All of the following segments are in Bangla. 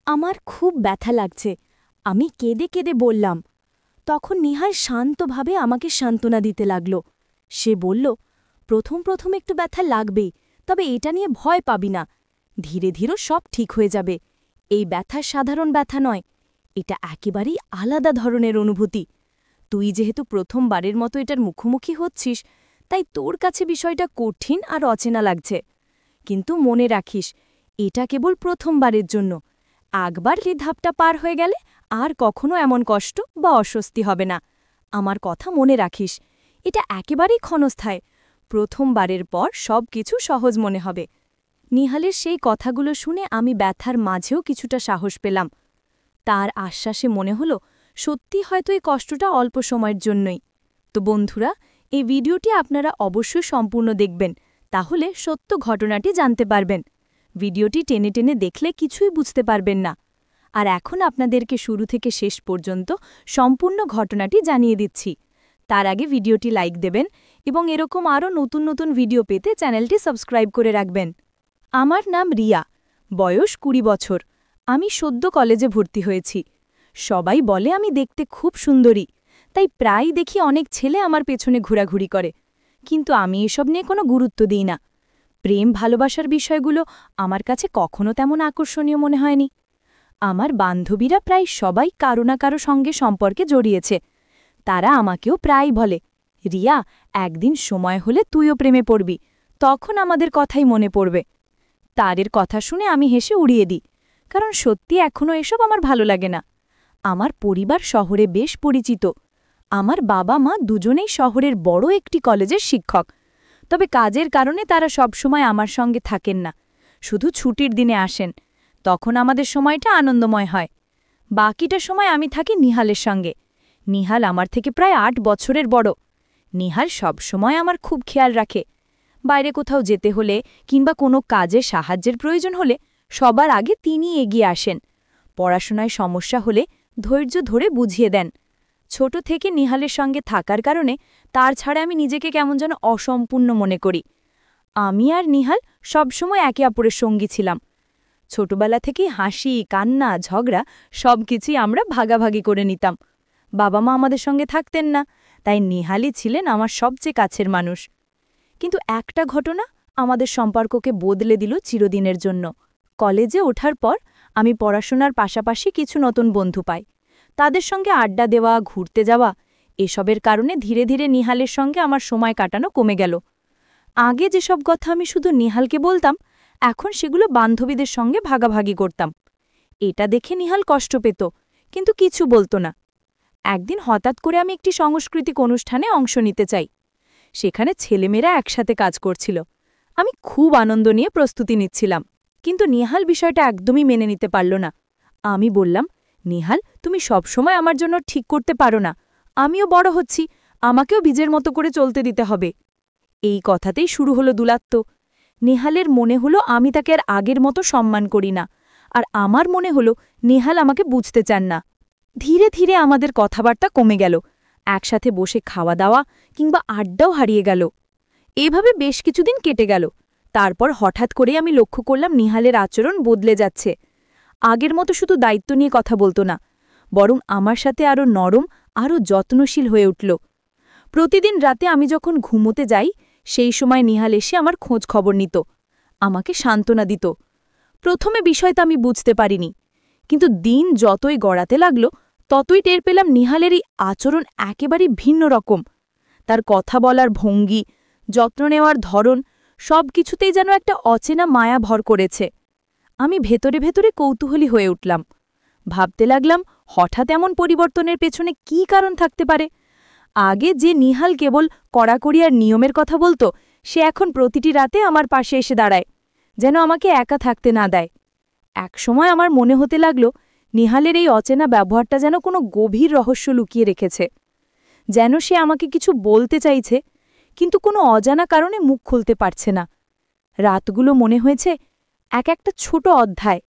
আমার খুব ব্যথা লাগছে। আমি কেঁদে কেঁদে বললাম। তখন নিহাল শান্তভাবে আমাকে সান্ত্বনা দিতে লাগল। সে বলল, প্রথম প্রথম একটু ব্যথা লাগবেই, তবে এটা নিয়ে ভয় পাবি না। ধীরে ধীরে সব ঠিক হয়ে যাবে। এই ব্যথা সাধারণ ব্যথা নয়, এটা একেবারেই আলাদা ধরনের অনুভূতি। তুই যেহেতু প্রথমবারের মতো এটার মুখোমুখি হচ্ছিস, তাই তোর কাছে বিষয়টা কঠিন আর অচেনা লাগছে। কিন্তু মনে রাখিস, এটা কেবল প্রথমবারের জন্য। একবার এই ধাপটা পার হয়ে গেলে আর কখনো এমন কষ্ট বা অস্বস্তি হবে না। আমার কথা মনে রাখিস, এটা একেবারেই ক্ষণস্থায়ী। প্রথমবারের পর সব কিছু সহজ মনে হবে। নিহালের সেই কথাগুলো শুনে আমি ব্যথার মাঝেও কিছুটা সাহস পেলাম। তার আশ্বাসে মনে হলো, সত্যি হয়তো এই কষ্টটা অল্প সময়ের জন্যই। তো বন্ধুরা, এই ভিডিওটি আপনারা অবশ্যই সম্পূর্ণ দেখবেন, তাহলে সত্য ঘটনাটি জানতে পারবেন। ভিডিওটি টেনে টেনে দেখলে কিছুই বুঝতে পারবেন না। আর এখন আপনাদেরকে শুরু থেকে শেষ পর্যন্ত সম্পূর্ণ ঘটনাটি জানিয়ে দিচ্ছি। তার আগে ভিডিওটি লাইক দেবেন এবং এরকম আরও নতুন নতুন ভিডিও পেতে চ্যানেলটি সাবস্ক্রাইব করে রাখবেন। আমার নাম রিয়া, বয়স ২০ বছর। আমি সদ্য কলেজে ভর্তি হয়েছি। সবাই বলে আমি দেখতে খুব সুন্দরী, তাই প্রায়ই দেখি অনেক ছেলে আমার পেছনে ঘোরাঘুরি করে। কিন্তু আমি এসব নিয়ে কোনো গুরুত্ব দিই না। প্রেম ভালোবাসার বিষয়গুলো আমার কাছে কখনো তেমন আকর্ষণীয় মনে হয়নি। আমার বান্ধবীরা প্রায় সবাই কারো না কারো সঙ্গে সম্পর্কে জড়িয়েছে। তারা আমাকেও প্রায় বলে, রিয়া, একদিন সময় হলে তুইও প্রেমে পড়বি, তখন আমাদের কথাই মনে পড়বে। তাদের কথা শুনে আমি হেসে উড়িয়ে দিই, কারণ সত্যি এখনও এসব আমার ভালো লাগে না। আমার পরিবার শহরে বেশ পরিচিত। আমার বাবা মা দুজনেই শহরের বড় একটি কলেজের শিক্ষক। তবে কাজের কারণে তারা সবসময় আমার সঙ্গে থাকেন না, শুধু ছুটির দিনে আসেন। তখন আমাদের সময়টা আনন্দময় হয়। বাকিটা সময় আমি থাকি নিহালের সঙ্গে। নিহাল আমার থেকে প্রায় ৮ বছরের বড়। নিহাল সবসময় আমার খুব খেয়াল রাখে। বাইরে কোথাও যেতে হলে কিংবা কোনো কাজে সাহায্যের প্রয়োজন হলে সবার আগে তিনি এগিয়ে আসেন। পড়াশোনায় সমস্যা হলে ধৈর্য ধরে বুঝিয়ে দেন। ছোট থেকে নিহালের সঙ্গে থাকার কারণে তার ছাড়া আমি নিজেকে কেমন যেন অসম্পূর্ণ মনে করি। আমি আর নিহাল সবসময় একে অপরের সঙ্গী ছিলাম। ছোটবেলা থেকেই হাসি, কান্না, ঝগড়া সবকিছুই আমরা ভাগাভাগি করে নিতাম। বাবা মা আমাদের সঙ্গে থাকতেন না, তাই নিহালই ছিলেন আমার সবচেয়ে কাছের মানুষ। কিন্তু একটা ঘটনা আমাদের সম্পর্ককে বদলে দিল চিরদিনের জন্য। কলেজে ওঠার পর আমি পড়াশোনার পাশাপাশি কিছু নতুন বন্ধু পাই। তাদের সঙ্গে আড্ডা দেওয়া, ঘুরতে যাওয়া, এসবের কারণে ধীরে ধীরে নিহালের সঙ্গে আমার সময় কাটানো কমে গেল। আগে যেসব কথা আমি শুধু নিহালকে বলতাম, এখন সেগুলো বান্ধবীদের সঙ্গে ভাগাভাগি করতাম। এটা দেখে নিহাল কষ্ট পেত, কিন্তু কিছু বলতো না। একদিন হঠাৎ করে আমি একটি সাংস্কৃতিক অনুষ্ঠানে অংশ নিতে চাই। সেখানে ছেলেমেয়েরা একসাথে কাজ করছিল। আমি খুব আনন্দ নিয়ে প্রস্তুতি নিচ্ছিলাম, কিন্তু নিহাল বিষয়টা একদমই মেনে নিতে পারল না। আমি বললাম, নিহাল, তুমি সবসময় আমার জন্য ঠিক করতে পারো না। আমিও বড় হচ্ছি, আমাকেও বীজের মতো করে চলতে দিতে হবে। এই কথাতেই শুরু হলো দূরত্ব। নেহালের মনে হলো আমি তাকে আর আগের মতো সম্মান করি না, আর আমার মনে হলো নেহাল আমাকে বুঝতে চান না। ধীরে ধীরে আমাদের কথাবার্তা কমে গেল। একসাথে বসে খাওয়া দাওয়া কিংবা আড্ডাও হারিয়ে গেল। এভাবে বেশ কিছুদিন কেটে গেল। তারপর হঠাৎ করে আমি লক্ষ্য করলাম নিহালের আচরণ বদলে যাচ্ছে। আগের মতো শুধু দায়িত্ব নিয়ে কথা বলতো না, বরং আমার সাথে আরও নরম, আরও যত্নশীল হয়ে উঠল। প্রতিদিন রাতে আমি যখন ঘুমোতে যাই, সেই সময় নিহাল এসে আমার খোঁজ খবর নিত, আমাকে সান্ত্বনা দিত। প্রথমে বিষয়টা আমি বুঝতে পারিনি, কিন্তু দিন যতই গড়াতে লাগল, ততই টের পেলাম নিহালের এই আচরণ একেবারেই ভিন্ন রকম। তার কথা বলার ভঙ্গি, যত্ন নেওয়ার ধরন, সব কিছুতেই যেন একটা অচেনা মায়া ভর করেছে। আমি ভেতরে ভেতরে কৌতূহলী হয়ে উঠলাম। ভাবতে লাগলাম, হঠাৎ এমন পরিবর্তনের পেছনে কী কারণ থাকতে পারে। আগে যে নিহাল কেবল কড়াকড়ি আর নিয়মের কথা বলতো, সে এখন প্রতিটি রাতে আমার পাশে এসে দাঁড়ায়, যেন আমাকে একা থাকতে না দেয়। একসময় আমার মনে হতে লাগল, নিহালের এই অচেনা ব্যবহারটা যেন কোনো গভীর রহস্য লুকিয়ে রেখেছে। যেন সে আমাকে কিছু বলতে চাইছে, কিন্তু কোনো অজানা কারণে মুখ খুলতে পারছে না। রাতগুলো মনে হয়েছে এক একটা ছোট অধ্যায়।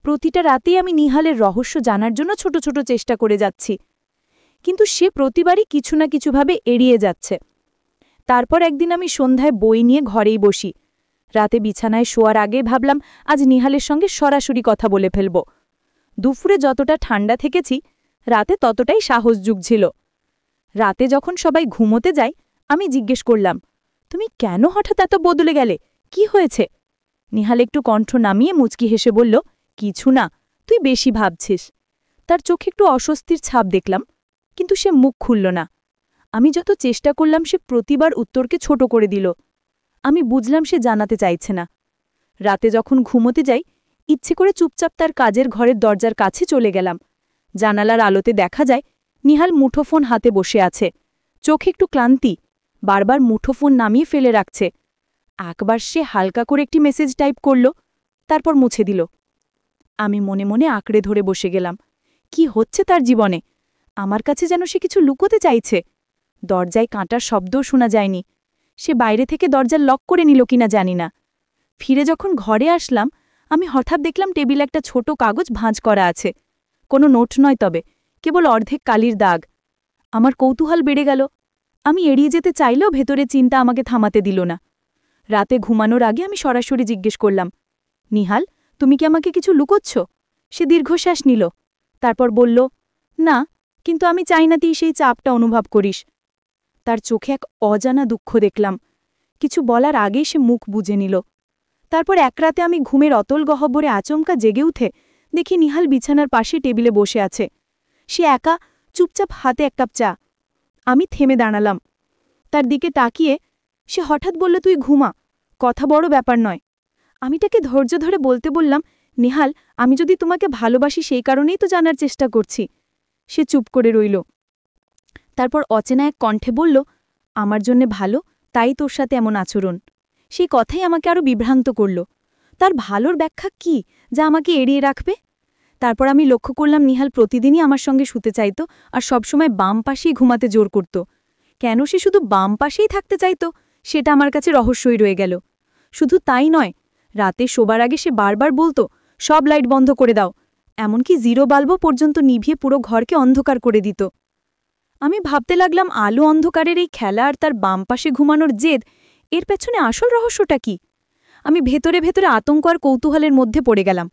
প্রতিটা রাতেই আমি নিহালের রহস্য জানার জন্য ছোট ছোট চেষ্টা করে যাচ্ছি, কিন্তু সে প্রতিবারই কিছু না কিছুভাবে এড়িয়ে যাচ্ছে। তারপর একদিন আমি সন্ধ্যায় বই নিয়ে ঘরেই বসি। রাতে বিছানায় শোয়ার আগে ভাবলাম, আজ নিহালের সঙ্গে সরাসরি কথা বলে ফেলব। দুপুরে যতটা ঠান্ডা থেকেছি রাতে ততটাই সাহস জুগছিল। রাতে যখন সবাই ঘুমোতে যায় আমি জিজ্ঞেস করলাম, তুমি কেন হঠাৎ এত বদলে গেলে, কি হয়েছে? নিহাল একটু কণ্ঠ নামিয়ে মুচকি হেসে বলল, কিছু না, তুই বেশি ভাবছিস। তার চোখে একটু অস্বস্তির ছাপ দেখলাম, কিন্তু সে মুখ খুলল না। আমি যত চেষ্টা করলাম সে প্রতিবার উত্তরকে ছোট করে দিল। আমি বুঝলাম সে জানাতে চাইছে না। রাতে যখন ঘুমোতে যাই ইচ্ছে করে চুপচাপ তার কাজের ঘরের দরজার কাছে চলে গেলাম। জানালার আলোতে দেখা যায় নিহাল মুঠোফোন হাতে বসে আছে, চোখে একটু ক্লান্তি, বারবার মুঠোফোন নামিয়ে ফেলে রাখছে। একবার সে হালকা করে একটি মেসেজ টাইপ করল, তারপর মুছে দিল। আমি মনে মনে আঁকড়ে ধরে বসে গেলাম। কি হচ্ছে তার জীবনে? আমার কাছে যেন সে কিছু লুকোতে চাইছে। দরজায় কাঁটার শব্দও শোনা যায়নি। সে বাইরে থেকে দরজার লক করে নিল কিনা জানি না। ফিরে যখন ঘরে আসলাম আমি হঠাৎ দেখলাম টেবিলে একটা ছোট কাগজ ভাঁজ করা আছে। কোনো নোট নয়, তবে কেবল অর্ধেক কালির দাগ। আমার কৌতূহল বেড়ে গেল। আমি এড়িয়ে যেতে চাইলেও ভেতরে চিন্তা আমাকে থামাতে দিল না। রাতে ঘুমানোর আগে আমি সরাসরি জিজ্ঞেস করলাম, নিহাল, তুমি কি আমাকে কিছু লুকোচ্ছ? সে দীর্ঘশ্বাস নিল, তারপর বলল, না, কিন্তু আমি চাই না তুই সেই চাপটা অনুভব করিস। তার চোখে এক অজানা দুঃখ দেখলাম। কিছু বলার আগেই সে মুখ বুজে নিল। তারপর এক রাতে আমি ঘুমের অতল গহ্বরে আচমকা জেগে উঠে দেখি নিহাল বিছানার পাশে টেবিলে বসে আছে। সে একা, চুপচাপ, হাতে এক কাপ চা। আমি থেমে দাঁড়ালাম। তার দিকে তাকিয়ে সে হঠাৎ বলল, তুই ঘুমা, কথা বড় ব্যাপার নয়। আমি তাকে ধৈর্য ধরে বলতে বললাম, নিহাল, আমি যদি তোমাকে ভালোবাসি সেই কারণেই তো জানার চেষ্টা করছি। সে চুপ করে রইল। তারপর অচেনা এক কণ্ঠে বলল, আমার জন্যে ভালো, তাই তোর সাথে এমন আচরণ। সেই কথাই আমাকে আরও বিভ্রান্ত করল। তার ভালোর ব্যাখ্যা কি যা আমাকে এড়িয়ে রাখবে? তারপর আমি লক্ষ্য করলাম নিহাল প্রতিদিনই আমার সঙ্গে শুতে চাইত আর সবসময় বাম পাশেই ঘুমাতে জোর করত। কেন সে শুধু বাম পাশেই থাকতে চাইত সেটা আমার কাছে রহস্যই রয়ে গেল। শুধু তাই নয়, রাতে শোবার আগে সে বারবার বলতো, সব লাইট বন্ধ করে দাও, এমনকি জিরো বাল্বও পর্যন্ত নিভিয়ে পুরো ঘরকে অন্ধকার করে দিত। আমি ভাবতে লাগলাম আলো অন্ধকারের এই খেলা আর তার বাম পাশে ঘুমানোর জেদ, এর পেছনে আসল রহস্যটা কি? আমি ভেতরে ভেতরে আতঙ্ক আর কৌতূহলের মধ্যে পড়ে গেলাম।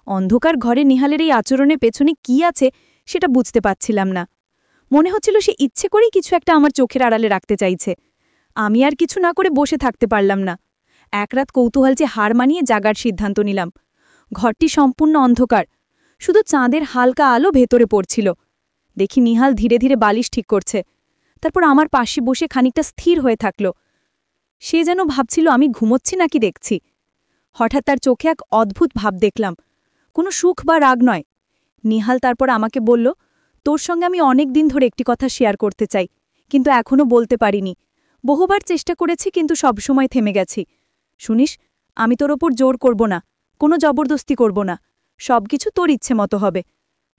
অন্ধকার ঘরে নিহালের এই আচরণের পেছনে কি আছে সেটা বুঝতে পারছিলাম না। মনে হচ্ছিল সে ইচ্ছে করেই কিছু একটা আমার চোখের আড়ালে রাখতে চাইছে। আমি আর কিছু না করে বসে থাকতে পারলাম না। এক রাত কৌতূহল যে হার মানিয়ে জাগার সিদ্ধান্ত নিলাম। ঘরটি সম্পূর্ণ অন্ধকার, শুধু চাঁদের হালকা আলো ভেতরে পড়ছিল। দেখি নিহাল ধীরে ধীরে বালিশ ঠিক করছে। তারপর আমার পাশে বসে খানিকটা স্থির হয়ে থাকল। সে যেন ভাবছিল আমি ঘুমোচ্ছি নাকি দেখছি। হঠাৎ তার চোখে এক অদ্ভুত ভাব দেখলাম, কোনো সুখ বা রাগ নয়। নিহাল তারপর আমাকে বলল, তোর সঙ্গে আমি অনেক দিন ধরে একটি কথা শেয়ার করতে চাই, কিন্তু এখনও বলতে পারিনি। বহুবার চেষ্টা করেছি কিন্তু সবসময় থেমে গেছি। শুনিস, আমি তোর ওপর জোর করব না, কোনো জবরদস্তি করব না, সবকিছু তোর ইচ্ছে মতো হবে।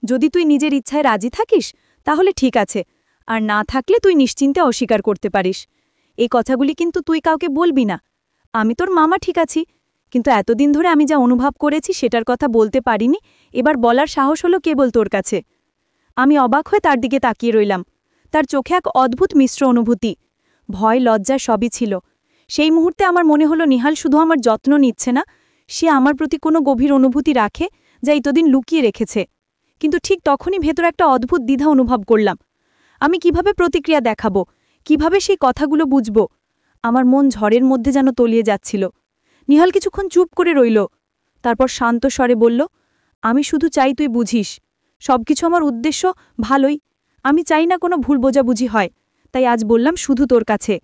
যদি তুই নিজের ইচ্ছায় রাজি থাকিস তাহলে ঠিক আছে, আর না থাকলে তুই নিশ্চিন্তে অস্বীকার করতে পারিস। এই কথাগুলি কিন্তু তুই কাউকে বলবি না। আমি তোর মামা ঠিক আছি, কিন্তু এতদিন ধরে আমি যা অনুভব করেছি সেটার কথা বলতে পারিনি, এবার বলার সাহস হলো কেবল তোর কাছে। আমি অবাক হয়ে তার দিকে তাকিয়ে রইলাম। তার চোখে এক অদ্ভুত মিশ্র অনুভূতি, ভয়, লজ্জা সবই ছিল। সেই মুহূর্তে আমার মনে হলো নিহাল শুধু আমার যত্ন নিচ্ছে না, সে আমার প্রতি কোনো গভীর অনুভূতি রাখে যা এতদিন লুকিয়ে রেখেছে। কিন্তু ঠিক তখনই ভেতর একটা অদ্ভুত দ্বিধা অনুভব করলাম। আমি কিভাবে প্রতিক্রিয়া দেখাবো, কিভাবে সেই কথাগুলো বুঝব? আমার মন ঝড়ের মধ্যে যেন তলিয়ে যাচ্ছিল। নিহাল কিছুক্ষণ চুপ করে রইল, তারপর শান্ত স্বরে বলল, আমি শুধু চাই তুই বুঝিস, সবকিছু আমার উদ্দেশ্য ভালোই। আমি চাই না কোনো ভুল বোঝাবুঝি হয়, তাই আজ বললাম শুধু তোর কাছে।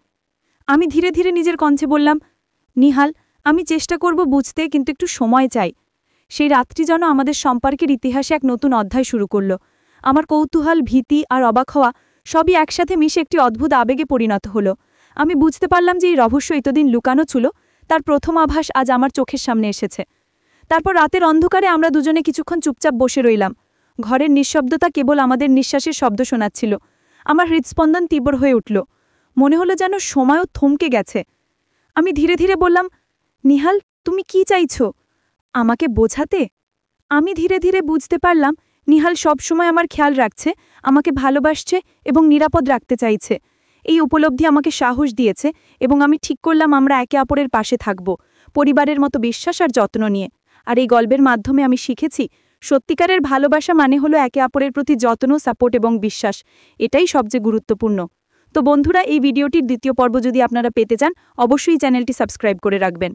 আমি ধীরে ধীরে নিজের কণ্ঠে বললাম, নিহাল, আমি চেষ্টা করব বুঝতে, কিন্তু একটু সময় চাই। সেই রাত্রি যেন আমাদের সম্পর্কের ইতিহাসে এক নতুন অধ্যায় শুরু করল। আমার কৌতূহল, ভীতি আর অবাক হওয়া সবই একসাথে মিশে একটি অদ্ভুত আবেগে পরিণত হল। আমি বুঝতে পারলাম যে এই রহস্য এতদিন লুকানো ছিল, তার প্রথম আভাস আজ আমার চোখের সামনে এসেছে। তারপর রাতের অন্ধকারে আমরা দুজনে কিছুক্ষণ চুপচাপ বসে রইলাম। ঘরের নিঃশব্দতা কেবল আমাদের নিঃশ্বাসের শব্দ শোনাচ্ছিল। আমার হৃদস্পন্দন তীব্র হয়ে উঠল। মনে হলো যেন সময়ও থমকে গেছে। আমি ধীরে ধীরে বললাম, নিহাল, তুমি কি চাইছ আমাকে বোঝাতে? আমি ধীরে ধীরে বুঝতে পারলাম নিহাল সবসময় আমার খেয়াল রাখছে, আমাকে ভালোবাসছে এবং নিরাপদ রাখতে চাইছে। এই উপলব্ধি আমাকে সাহস দিয়েছে এবং আমি ঠিক করলাম আমরা একে অপরের পাশে থাকব, পরিবারের মতো বিশ্বাস আর যত্ন নিয়ে। আর এই গল্পের মাধ্যমে আমি শিখেছি সত্যিকারের ভালোবাসা মানে হলো একে অপরের প্রতি যত্ন, সাপোর্ট এবং বিশ্বাস। এটাই সবচেয়ে গুরুত্বপূর্ণ। তো বন্ধুরা, এই ভিডিওটির দ্বিতীয় পর্ব যদি আপনারা পেতে চান, অবশ্যই চ্যানেলটি সাবস্ক্রাইব করে রাখবেন।